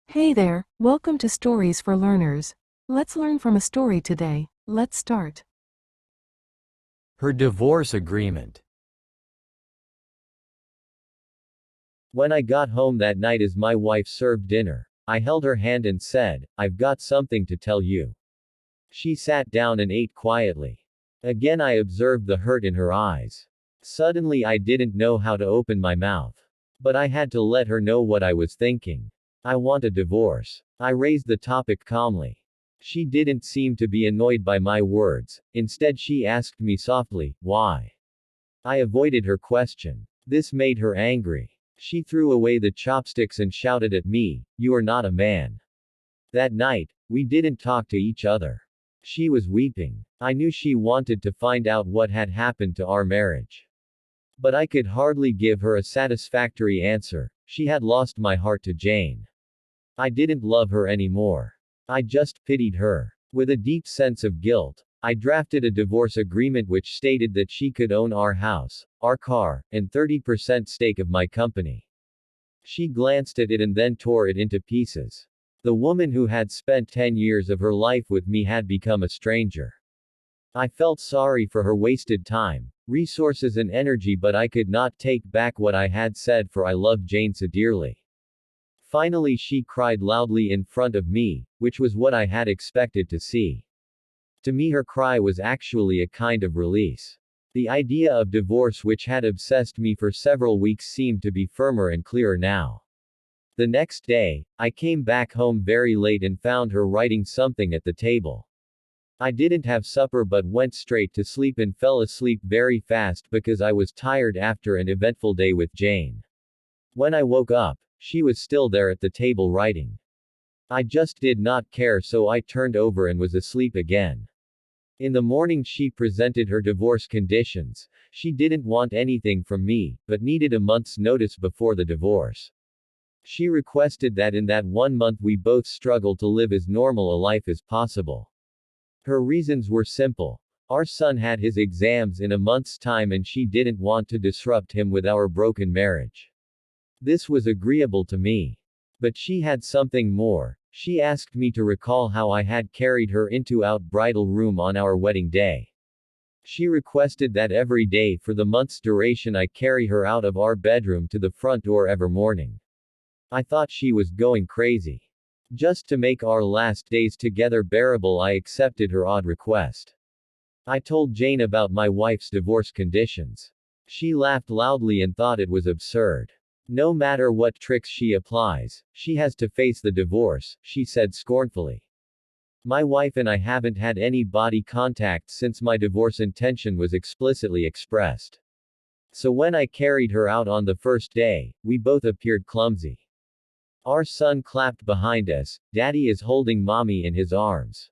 Hey there, welcome to Stories for Learners. Let's learn from a story today. Let's start. Her divorce agreement. When I got home that night as my wife served dinner, I held her hand and said, "I've got something to tell you." She sat down and ate quietly. Again I observed the hurt in her eyes. Suddenly I didn't know how to open my mouth. But I had to let her know what I was thinking. I want a divorce. I raised the topic calmly. She didn't seem to be annoyed by my words, instead she asked me softly, "Why?" I avoided her question. This made her angry. She threw away the chopsticks and shouted at me, "You are not a man." That night, we didn't talk to each other. She was weeping. I knew she wanted to find out what had happened to our marriage. But I could hardly give her a satisfactory answer. She had lost my heart to Jane. I didn't love her anymore. I just pitied her. With a deep sense of guilt, I drafted a divorce agreement which stated that she could own our house, our car, and 30% stake of my company. She glanced at it and then tore it into pieces. The woman who had spent 10 years of her life with me had become a stranger. I felt sorry for her wasted time, resources and energy, but I could not take back what I had said, for I loved Jane so dearly. Finally she cried loudly in front of me, which was what I had expected to see. To me her cry was actually a kind of release. The idea of divorce which had obsessed me for several weeks seemed to be firmer and clearer now. The next day, I came back home very late and found her writing something at the table. I didn't have supper but went straight to sleep and fell asleep very fast because I was tired after an eventful day with Jane. When I woke up, she was still there at the table writing. I just did not care, so I turned over and was asleep again. In the morning she presented her divorce conditions. She didn't want anything from me, but needed a month's notice before the divorce. She requested that in that 1 month we both struggle to live as normal a life as possible. Her reasons were simple. Our son had his exams in a month's time and she didn't want to disrupt him with our broken marriage. This was agreeable to me. But she had something more. She asked me to recall how I had carried her into our bridal room on our wedding day. She requested that every day for the month's duration I carry her out of our bedroom to the front door every morning. I thought she was going crazy. Just to make our last days together bearable, I accepted her odd request. I told Jane about my wife's divorce conditions. She laughed loudly and thought it was absurd. No matter what tricks she applies, she has to face the divorce, she said scornfully. My wife and I haven't had any body contact since my divorce intention was explicitly expressed. So when I carried her out on the first day, we both appeared clumsy. Our son clapped behind us. "Daddy is holding mommy in his arms."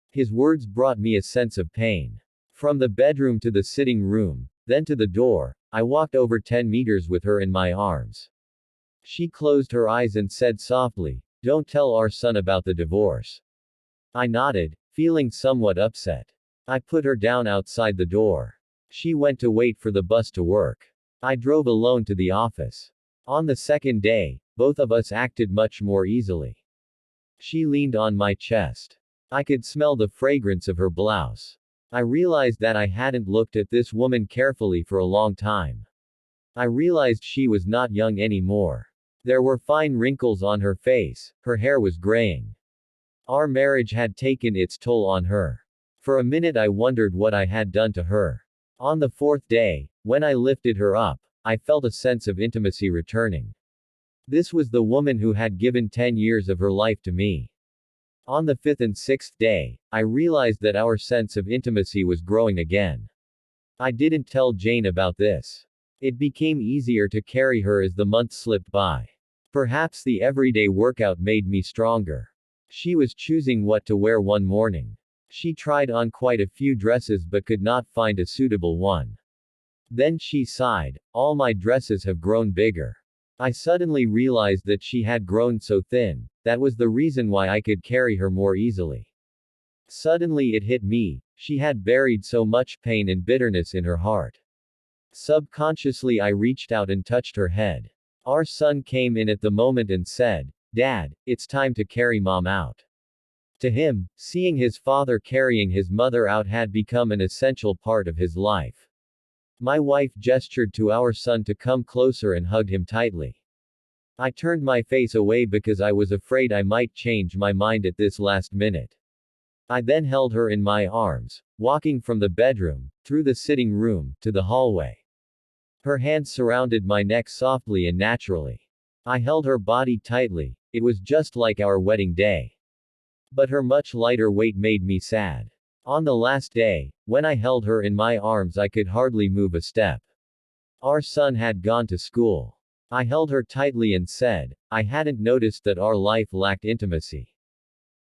His words brought me a sense of pain. From the bedroom to the sitting room, then to the door, I walked over 10 meters with her in my arms. She closed her eyes and said softly, "Don't tell our son about the divorce." I nodded, feeling somewhat upset. I put her down outside the door. She went to wait for the bus to work. I drove alone to the office. On the second day, both of us acted much more easily. She leaned on my chest. I could smell the fragrance of her blouse. I realized that I hadn't looked at this woman carefully for a long time. I realized she was not young anymore. There were fine wrinkles on her face, her hair was graying. Our marriage had taken its toll on her. For a minute I wondered what I had done to her. On the fourth day, when I lifted her up, I felt a sense of intimacy returning. This was the woman who had given 10 years of her life to me. On the fifth and sixth day, I realized that our sense of intimacy was growing again. I didn't tell Jane about this. It became easier to carry her as the months slipped by. Perhaps the everyday workout made me stronger. She was choosing what to wear one morning. She tried on quite a few dresses but could not find a suitable one. Then she sighed, "All my dresses have grown bigger." I suddenly realized that she had grown so thin. That was the reason why I could carry her more easily. Suddenly it hit me, she had buried so much pain and bitterness in her heart. Subconsciously, I reached out and touched her head. Our son came in at the moment and said, "Dad, it's time to carry mom out." To him, seeing his father carrying his mother out had become an essential part of his life. My wife gestured to our son to come closer and hugged him tightly. I turned my face away because I was afraid I might change my mind at this last minute. I then held her in my arms, walking from the bedroom, through the sitting room, to the hallway. Her hands surrounded my neck softly and naturally. I held her body tightly. It was just like our wedding day. But her much lighter weight made me sad. On the last day, when I held her in my arms, I could hardly move a step. Our son had gone to school. I held her tightly and said, I hadn't noticed that our life lacked intimacy.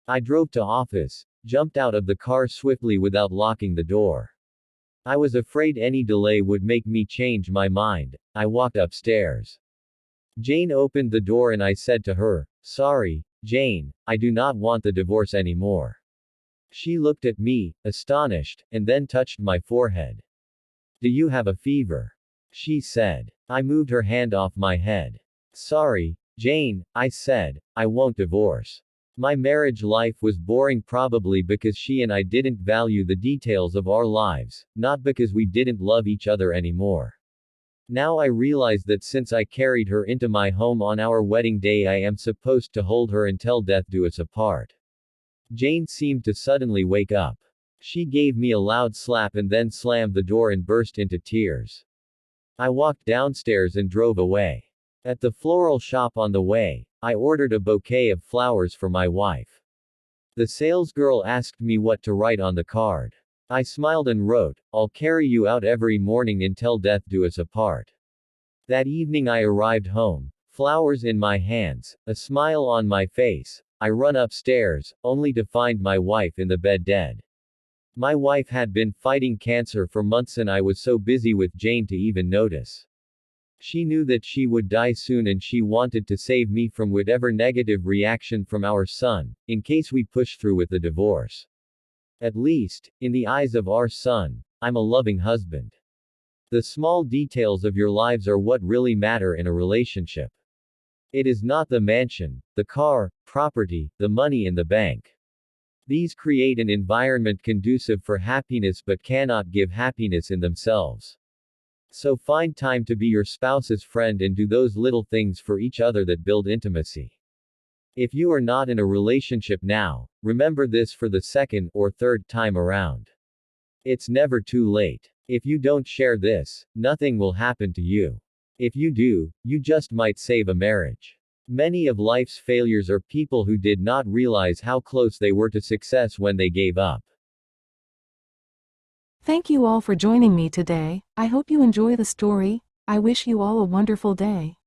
I drove to office, jumped out of the car swiftly without locking the door. I was afraid any delay would make me change my mind. I walked upstairs. Jane opened the door and I said to her, "Sorry, Jane, I do not want the divorce anymore." She looked at me, astonished, and then touched my forehead. "Do you have a fever?" she said. I moved her hand off my head. "Sorry, Jane," I said, "I won't divorce. My marriage life was boring, probably because she and I didn't value the details of our lives, not because we didn't love each other anymore. Now I realize that since I carried her into my home on our wedding day, I am supposed to hold her until death do us apart." Jane seemed to suddenly wake up. She gave me a loud slap and then slammed the door and burst into tears. I walked downstairs and drove away. At the floral shop on the way, I ordered a bouquet of flowers for my wife. The salesgirl asked me what to write on the card. I smiled and wrote, "I'll carry you out every morning until death do us apart." That evening I arrived home, flowers in my hands, a smile on my face. I run upstairs, only to find my wife in the bed dead. My wife had been fighting cancer for months and I was so busy with Jane to even notice. She knew that she would die soon and she wanted to save me from whatever negative reaction from our son, in case we push through with the divorce. At least, in the eyes of our son, I'm a loving husband. The small details of your lives are what really matter in a relationship. It is not the mansion, the car, property, the money in the bank. These create an environment conducive for happiness but cannot give happiness in themselves. So find time to be your spouse's friend and do those little things for each other that build intimacy. If you are not in a relationship now, remember this for the second or third time around. It's never too late. If you don't share this, nothing will happen to you. If you do, you just might save a marriage. Many of life's failures are people who did not realize how close they were to success when they gave up. Thank you all for joining me today. I hope you enjoy the story. I wish you all a wonderful day.